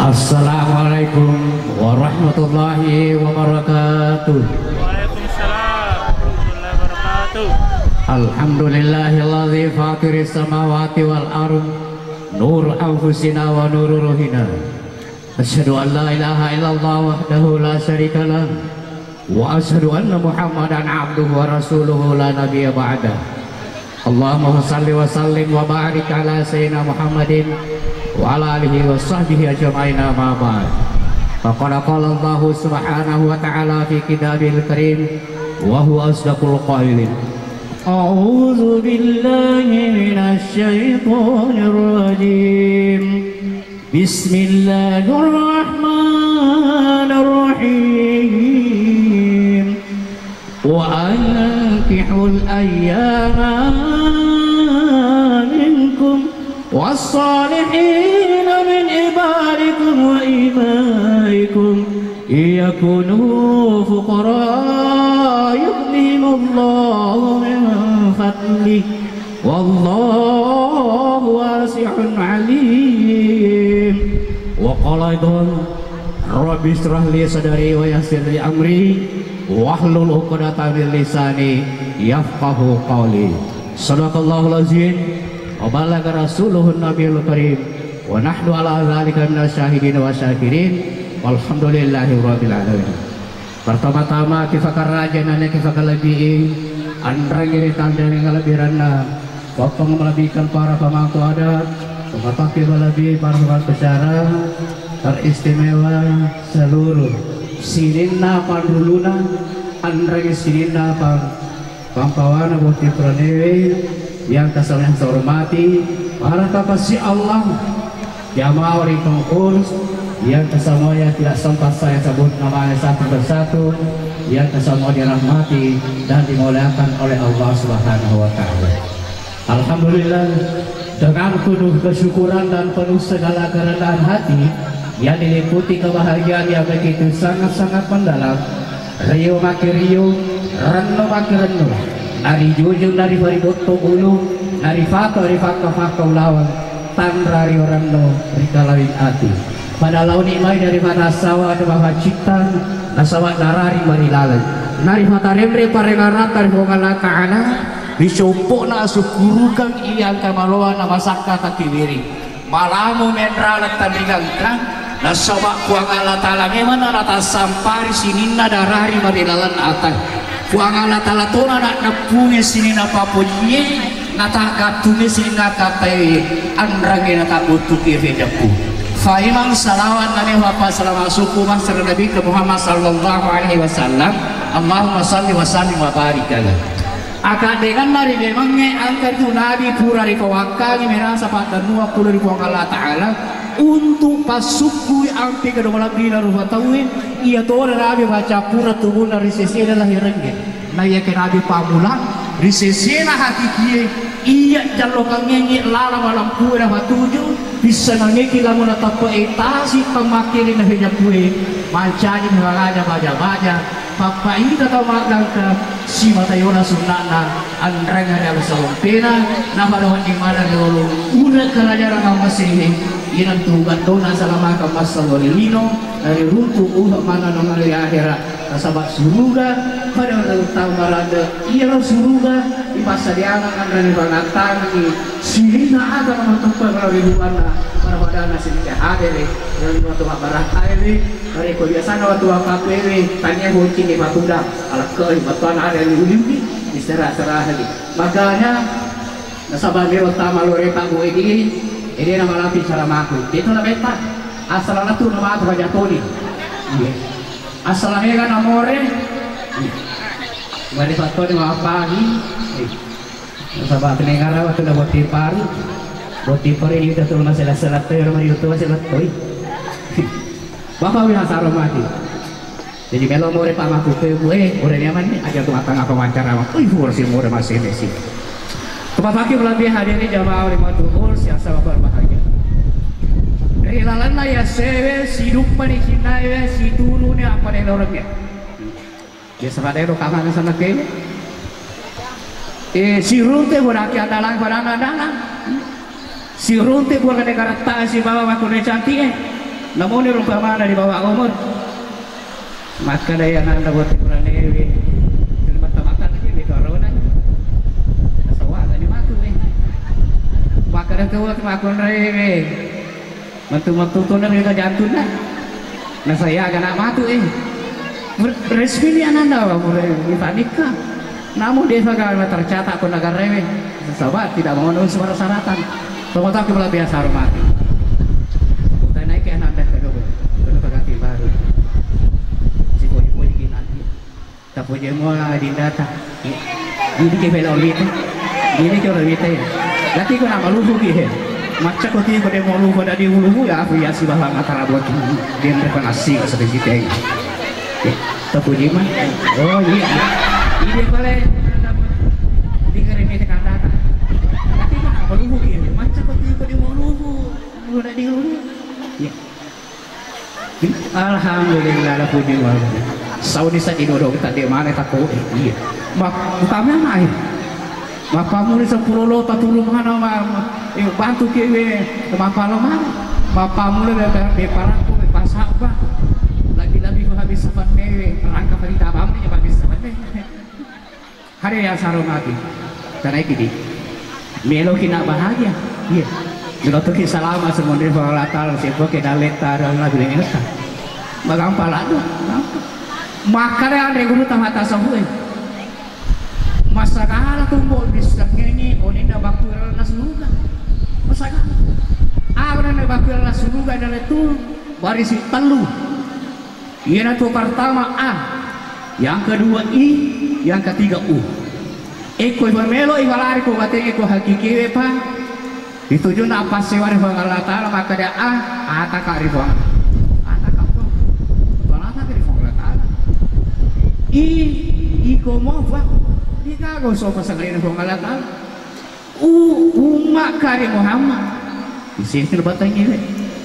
Assalamualaikum warahmatullahi wabarakatuh. Waalaikumsalam warahmatullahi wabarakatuh. Alhamdulillahilladzi fatiris samawati wal ardh nur anfusina wa nuru ruhina. Asyhadu an la ilaha illallah wahdahu la syarika lah wa asyhadu anna Muhammadan abduhu wa rasuluhu la nabiyya ba'da. Allahumma shalli wa sallim wa barik ala sayyidina Muhammadin wa ala alihi wa sahbihi ajma'in ma ba'd. Faqad qala Allah subhanahu wa ta'ala fi kitabil karim wa huwa asdaqul qailin. A'udzu billahi minasy syaithanir rajim. Bismillahirrahmanirrahim. Wa ankihul ayyama minkum والصالحين من عبادكم وإمائكم يكونوا فقراء يغنيهم الله من فضله والله واسع عليم. وقال أيضا رب اشرح لي صدري ويسر لي أمري واحلل عقدة من لساني يفقهوا قولي. Sadaqallahul azim wa balagha rasuluhun nabiyul karim wa nahnu ala dzalika minasyahidin wa syakirin walhamdulillahi rabbil alamin. Pertama-tama kifakar rajanana kifakal labiin andrangiri tandang ngalabiranna waktu melebihkan para pemangku adat pemapaki lebih para pemangku besara teristimewa seluruh sininna panduluna andrangi sininna pampawana bukti pradewi yang kesalnya saya hormati para kekasih Allah jamaah orang pengurus yang kesemuanya tidak sempat saya sebut namanya satu persatu yang kesemua dirahmati dan dimuliakan oleh Allah Subhanahu wa Ta'ala. Alhamdulillah dengan penuh kesyukuran dan penuh segala kerendahan hati yang diliputi kebahagiaan yang begitu sangat-sangat mendalam. Rio maki rio, renno maki renno, nari jujur dari bariboto ulu, nari fakau lawan, tanra rio renno rikalawin ati. Pada laun imai daripada sawah ada bahwa cipta, nasawa narari marilalan, nari mata remre parengarat dari bongala kaana, disopok na sukurukan iyang kamaloan nama sakka takiwiri, malamu mendralat tandingangkan. Nasabak kuang Allah Ta'ala memang nata sampari sinina darari marilalan atas kuang Allah Ta'ala tona nak napunge sinina papunye nata katunge sinina katai andrange nata butuki vedaku faimang salawat nane wapa salama suku masyarakat Nabi ke Muhammad sallallahu alaihi wasallam. Allahumma salli wa sallim wa barik ala akan dengan nari memangnya angkat tu Nabi pura di kawakangi merasa pada 20 ribu Allah Ta'ala untuk pasuku ampi ke dalam bina rumah tauin ia tu orang Nabi baca pura tubuh dari sesi adalah hirengge nah ia ke Nabi pamulang di sesi lah hati kia ia jalokan ngengi lala malam kue dah tujuh bisa nangeki lamun tapa etasi pemakili nah hanya kue mancani mengaja baja papa ini kata makna ke si matayona sunana andrenga dalam salompena nama doan di mana dulu udah kerajaan masih inang tugan dona salama ka masalolino dari runtuh mana nang di akhirat kasabak suruga pada orang tahu malada iya suruga di masa diangan andrani bangatangi sirina ada nama tempat kalau ribuana para pada nasi nikah ada nih dari waktu barang air dari kebiasaan waktu KPW tanya kucing di Batunda ala ke batuan ada di Ulimpi diserah-serah lagi makanya nasabah dia utama lore tangguh ini nama lapi cara maku itu lah beta asalnya tuh nama aku baca toli asalnya kan amore bari pato di mga pagi nasabah penengara waktu udah buat tipar ini udah turun masalah tuh orang itu masalah tuh bapak bilang sarung mati jadi melo more pak maku ke gue orangnya mana aja tuh matang apa wawancara kursi more masih nasi tempat fakir lebih hadir di jamaah oleh matur siasa berbahagia dari lalana ya sewe si dupa di Cina si dulu nih apa nih orangnya biasa pada itu kangen sana ke si runte beraki adalah barang si runte bukan negara tak si bawa waktu cantik namun ni rumpamana di bawah umur maka daya nanda buat ukuran ewe terima makan aja di corona sawa tadi matu maka dah tua makan ewe mantu tu nak jantun lah nah saya agak nak matu resmi ni ananda mulai nikah namun dia sangat tercatat pun agar ewe sahabat tidak memenuhi semua syaratan tomat aku malah biasa hormati udah naik ke ananda kedua ganti baru si boy gini nanti tak punya mau dindata ini ke velolite ini ke velolite lagi kau nak malu gitu macam kau tiba dia malu pada di ulu ya aku ya si balang antara buat dia mereka nasi seperti itu tak punya mah oh iya ini boleh di kerana tekan data lagi kau nak malu gitu macam kau tiba dia malu pada di ulu ya alhamdulillah la puji wa saudi sa dinodong tak di mana takut iya mak utama naik bapamu ni 10 lo tatulung mana bantu kewe bapak lo mana bapamu ni be parangku be pasak ba lagi ko habis saban mewe rangka parita bam ni habis saban me hari ya sarong mati tanai kidi melo kina bahagia iya Jika tu salama semuanya Allah Taala siapa kita letar Allah bilang ini kan, bagang palado, makanya ada guru tamata sahuai, masalah tumbuh bisa nyanyi, oni dah bakul nasuga, masalah, orang dah bakul nasuga dari itu baris telu, ini tu pertama A, yang kedua I, yang ketiga U, eko bermelo ibalari ko bateng eko hakiki apa? Dituju nak apa sih wari bang Allah Taala maka dia ata kari bang ata kapo bang ata kari bang Allah Taala I komo bang di kago so pasangan bang Allah Taala umat kari Muhammad di sini terbatang ini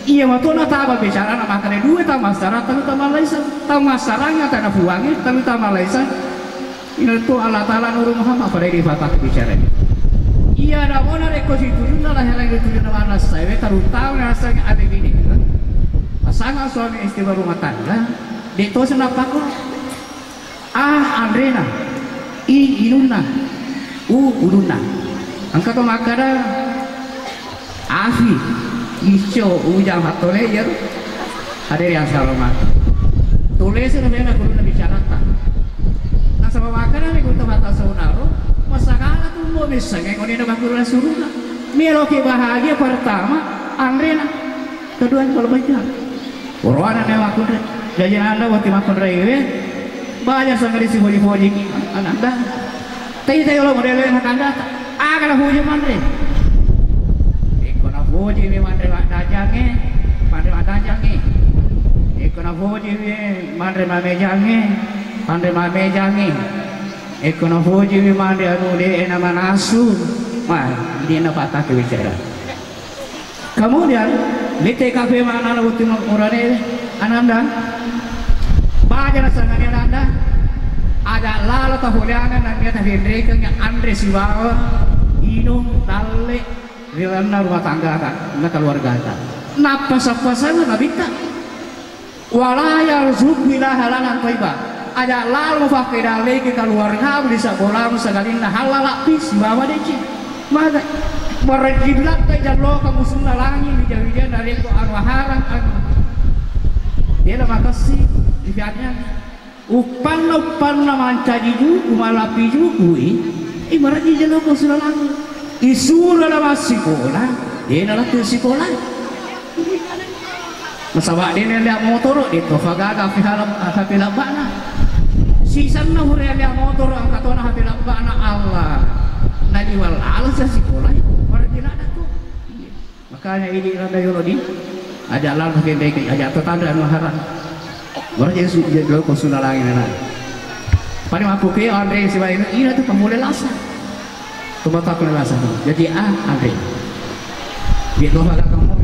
iya waktu nak tahu bicara nak makan dua tahu masalah tahu Malaysia tahu masalahnya tanah buangnya tahu Malaysia ini tu Allah Taala nurul Muhammad pada di fatah bicara iya ada mana rekosi turun lah yang lagi turun mana saya taruh tahu rasanya ada gini pasangan suami istri rumah tangga itu kenapa kok Andrena Inuna Uduna angkat makada Afi Ico ujang hatole ya ada yang salamat tulis sebenarnya kudu bicara nah sama makada ni kudu mata saunaro masalah tu mau bisa ngekoni nak bakul surga meloki bahagia pertama Andrena kedua kalau baca Qur'an ane waktu jajan anda waktu makan rewe banyak sangat isi hoji-hoji anda tapi tayo lo model yang anda akan hoji mandre ikona hoji ni mandre dajange mandre dajange ikona hoji ni mandre mamejange mandre mamejange ekono hoji mi mandi anu de nama nasu mah dia na patah ke bicara kemudian lite kafe mana na buti urane ananda bajar sangane ananda ada lala tahuliana na dia tadi nya Andre Siwawa inum talle rilana rumah tangga kan na keluarga kan napa sapa-sapa nabita wala yarzuq bila halalan thayyibah ada lalu pakai dalih ke keluarga bisa bolam segalin halal lapis bawa deci mana berjiblat ke jalur kamu sunnah langi wijan dari itu arwaharan dia nama kasih ibaratnya upan mancaji ju umalapi ju ibarat di jalur kamu sunnah langi isu dalam sekolah dia adalah sekolah masalah dia lihat motor itu fagaga film bana sisan na hurya lihat motor angkat wana hati bana Allah nadi wal alas si sekolah para tidak ada tuh makanya ini rada yolodi ada lalu kendai aja tetanda maharan berarti jadi kau sudah lagi nana pada mampu ke Andre siapa ini tuh pemulai lasa tuh batak lasa jadi Andre dia tuh agak kamu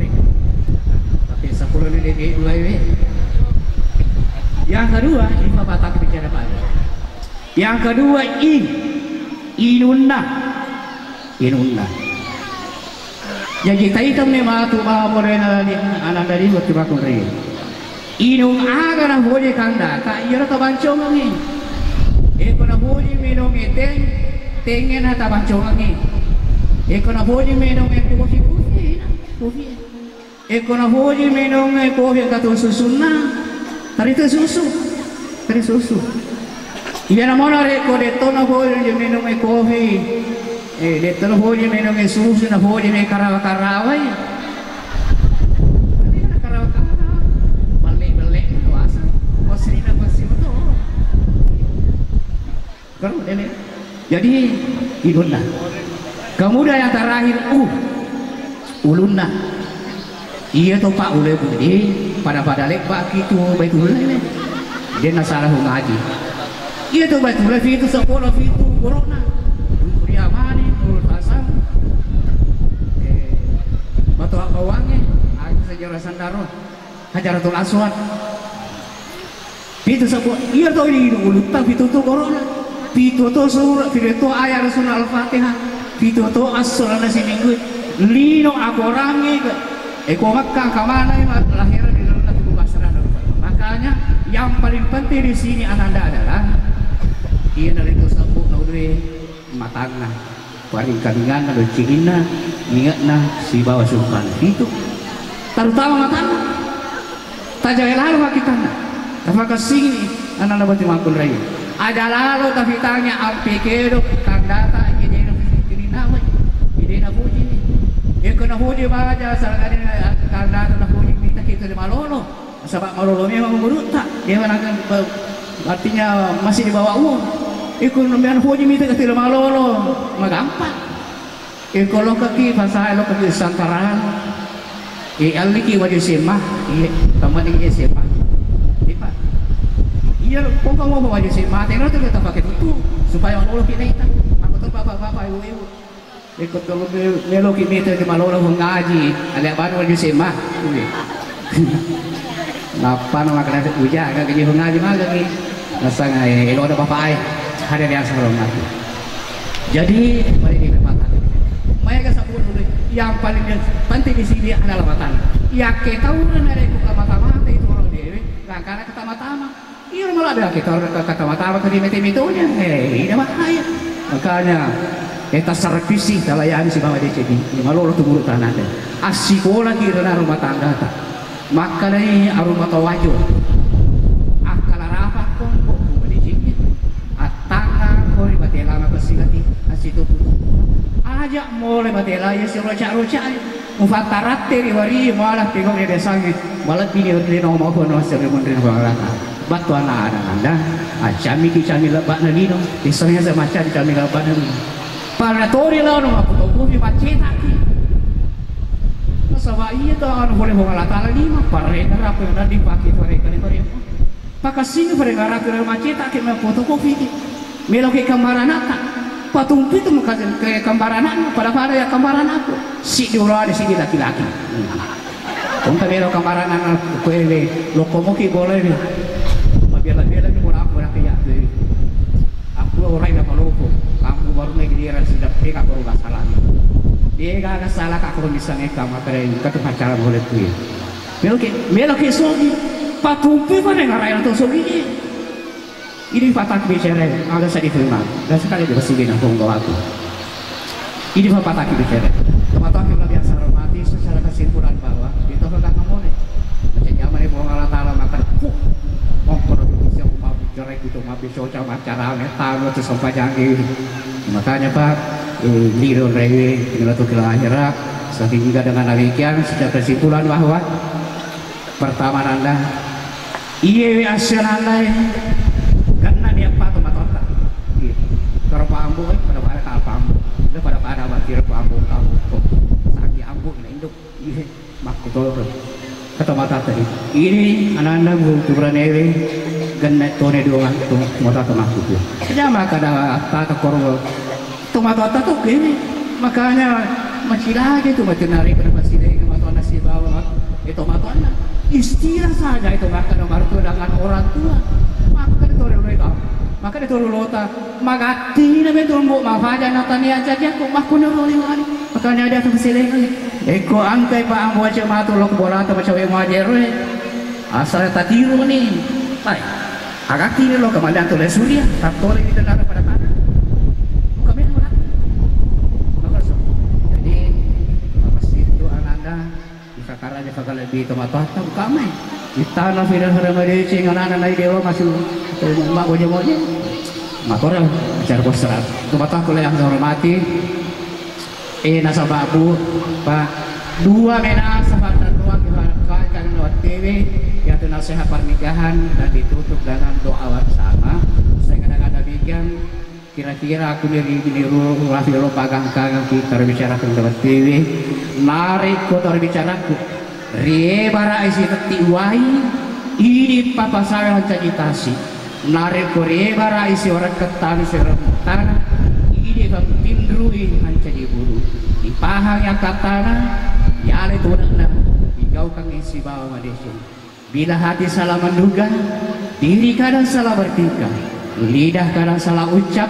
tapi 10 ini dua ini yang kedua ini batak bicara pada yang kedua Inuna Jadi kita ni matu boleh nadi anak dari buat bakun ri. Inung aga na hoje kanda ka ira ta bancong ni. Eko na hoje minum tengen na ta bancong ni. Eko na hoje minum kopi. Eko na hoje minum kopi ka tu susuna. Tari susu. Iya na mona reko de to na hoje minum kopi. De to na hoje minum susu na hoje me karawai. Jadi idunna. Kemudian yang terakhir ulunna. Iya tuh Pak ule budi pada lek Pak gitu baitul ini. Dia nasalah ngaji. Iya tuh baitul itu sekolah itu corona. Kuliah mani urut asam. Batu awange, aku sejarah sandaro. Hajaratul Aswad. Itu sekolah. Iya tuh ini ulut tapi itu tuh corona. Pito to surah, pito ayat Rasulullah Al-Fatihah, pito to as-surah nasi minggu. Lino aku rangi ke, eko Makkah kemana ya lahir di dalam tubuh Basra. Makanya yang paling penting di sini ananda adalah ia dari itu sabuk naudri matangna, paling kandungan ada cingina, ingatna si bawa sultan itu, terutama matangna. Tajai lalu kita, tapi kesini ananda berarti makul raya. Ada lalu tapi tanya alpikero kandata ide na puji eko na puji baca sarangane kandata na puji minta kita di malolo sebab malolo memang memurutah dia akan artinya masih di bawah umur eko na puji minta kita di malolo magampang eko lo kaki pasal lo kaki santaran aliki wajib semah teman ini semah iya, kok kamu mau aja sih mati lo tuh kita pakai itu supaya orang kita itu. Aku tuh bapak ibu ikut kalau melo kita di malu orang ngaji, ada apa aja sih mah. Napa nama kena uja, agak kerja ngaji mah lagi. Rasa ngai, elo ada bapak ada yang sebelum ngaji. Jadi mari kita patah. Mereka sebut yang paling penting di sini adalah matan. Ya kita udah ada ikut mata-mata itu orang dewi, karena kata-mata. Iya malah ada kita kata mata tadi metonya, ini bahaya. Makanya kita servisi dalayani si bawa di sini. Malu tuh mulut tanah deh. Asikola kira rumah tangga tak. Maka dari aroma tawajo. Akala rapat kok di sini. Atanga kau di batela apa sih kati asitu. Ajak mulai batela ya si roca. Mufattarat teri wari malah tengok di desanya. Malah pilih nomor kono seremoni bangala. Batu anak anda, cami lebat nani dong. Istilahnya semacam cami lebat nani. Para tori lah orang aku tahu kopi macet lagi. Masa iya tuh orang boleh mengalah tala lima. Para apa yang nanti pakai mereka ni. Pakai sini mereka rapi macet lagi foto kopi. Melok ke kamar anak. Patung itu muka ke kamar anak. Pada ya kamar anakku. Si diurang di sini laki-laki. Untuk melok kamar anak kue lokomoki boleh ni. Biarlah ni orang aku nak kayak tu. Aku orang yang maluku. Kamu baru lagi dia sudah peka baru salah. Dia gak salah aku misalnya kamu keren kata pacaran boleh tu. Melok sogi. Patumpi pada ngarai atau sogi. Ini patah bicara agak sedih terima. Dan sekali dia bersih dengan tonggo aku. Ini patah bicara. Teman-teman kita biasa hormati secara kesimpulan bahwa itu enggak ngomong. Macam zaman ibu Allah Taala makan. Jorek itu mabis coba acara tahu itu sampai jangan makanya Pak liron rewe dengan tuh akhirat saking juga dengan demikian secara kesimpulan bahwa pertama anda iya asal anda karena dia patuh matota kalau pambu pada pambu pada bakir pambu kamu sakit ambu induk iya makutol kata mata tadi ini anak-anak bukan rewe ganda tone doang tu mata temaku tu. Jangan kada tata korbo. Tu mata tu kini makanya masih lagi tu macam narik pada masih lagi mata nasi bawa itu mata anak istirahat saja itu makan nomor tu dengan orang tua maka itu mereka maka itu lota magati na betul mbok mafaja natania saja kok makuna roli makanya ada tu masih lagi Eko angkai pa ang buwan siya matulog bola atau macam yang wajar asal tatiru nih, baik. Agak kiri lo kemudian tulis surya, tak boleh kita darah pada mana. Kami orang. Jadi masih itu ananda bisa karena dia lebih tomat kami. Kita na final hari ini anak naik dewa masih mak bojo-bojo. Makoral bicara bosrat. Tomat aku yang hormati. Nasababu Pak dua mena sahabat dua kan lewat TV yaitu nasihat pernikahan dan ditutup dengan doa bersama. Saya kadang-kadang bikin kira-kira aku niru Rafiul pagang-kagang kita bicarakan lewat TV narik kotor bicaraku rie bara isi teti wai ini papa saya cagitasi narik rie bara isi orang ketan seremutan ini kan tindrui hancadi buru di pahang yang katana ya ale tunana digau kang isi bawa madesi bila hati salah menduga diri kadang salah bertingkah lidah kadang salah ucap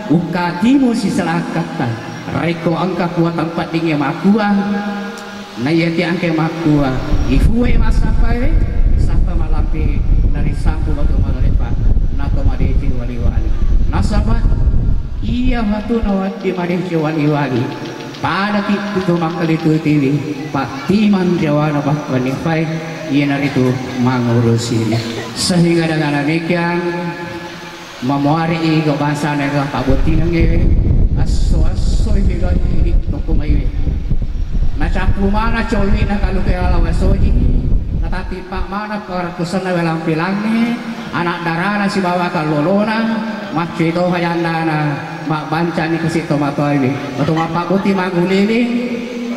ukatimu si salah kata reko angka kuat tempat dingin makua nayati angke makua ifue masapai sapa malampi dari sampu batu malalepa nato madeci wali-wali nasabah iya batu nawat di madeci wali-wali pada itu makal itu TV Pak Timan Jawana bahkan nifai ia itu mengurus ini sehingga dengan demikian memuari kebangsaan adalah Pak Butinang ini aso-aso hidup ini toko mayu nacapu mana coli na kalau kaya lawasoji natati Pak mana peratusan na walang pilangnya anak darana si bawa kalolona macito hayandana mak banca ni kasi tomato ini atau Pak Buti manguliling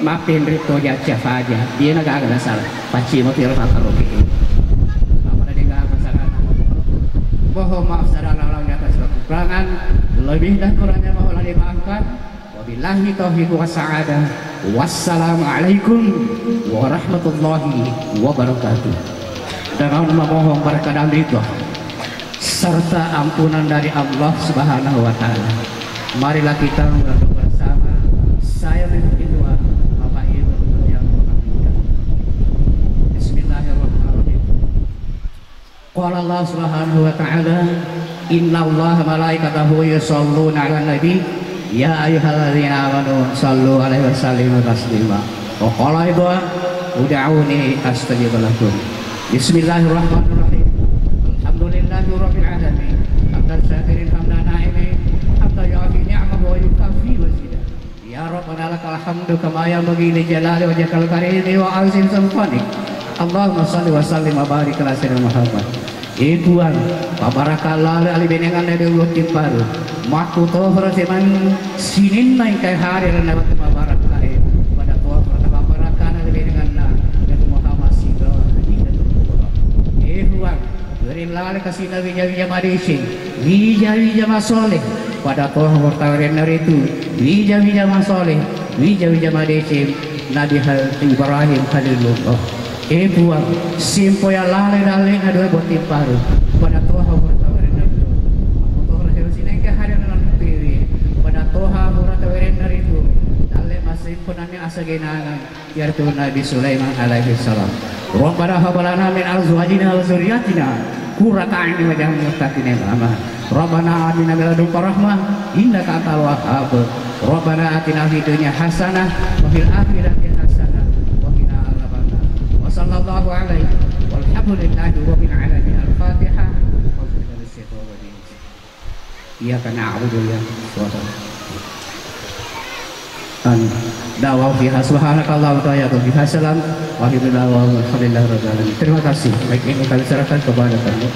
maafin rito jaca saja dia nagagala salah panci mo tiro pakaroki apa dia nggak masalah mohon maaf saudara Allah di atas kekurangan lebih dan kurangnya mohon dimaafkan wabillahi taufiq wassaada wassalamualaikum warahmatullahi wabarakatuh dengan memohon berkah dan ridho serta ampunan dari Allah Subhanahu wa taala. Marilah kita berdoa bersama. Saya berdoa Bapak Ibu yang berbahagia. Bismillahirrahmanirrahim. Qala Allah Subhanahu wa taala, "Innallaha malaikatahu yusholluna 'alan nabi, ya ayyuhalladzina amanu shallu 'alaihi wa sallimu taslima." Wa qala idza ud'uni astajib lakum. Bismillahirrahmanirrahim. Alhamdulillahirabbil alamin. Hamdan syakirin hamdan na'imin. Yafi ni'amahu wa yukafi wazidah ya Rabbana lakal hamdu kama yanbaghi li jalali wajhikal karim wa azim sultanik Allahumma shalli wa sallim wa barik ala sayyidina Muhammad Tuhan babarakallah ali benengan dari Allah timparu maku tohra seman sinin naik kai hari rana barak kai pada tohra babarakan ali benengan na dari Muhammad sallallahu alaihi wasallam Tuhan berilah kasih nabi jawi jamadising wija masoleh pada toh wartawan itu wija masoleh wija madecim Nabi Ibrahim Khalilullah buang simpo ya lale dale ada buat timparu pada toh wartawan itu toh rasul sineng ke hari nan piwi pada toh wartawan itu dale masih punannya asagenangan yaitu Nabi Sulaiman alaihi salam Rabbana hab lana min azwajina wa dzurriyyatina qurrata a'yunin waj'alna lil muttaqina imama Rabbana atina min ladunka rahmah innaka antal wahhab Rabbana atina fid dunya hasanah wa fil akhirati hasanah wa qina adzabannar wa sallallahu alaihi walhamdulillahi rabbil alamin al-fatihah wa iyyaka na'budu wa iyyaka nasta'in dawa fiha subhanakallah wa ta'ala biha salam wa alhamdulillah wa alhamdulillah rabbil alamin. Terima kasih. Baik ini kami serahkan kepada kamu.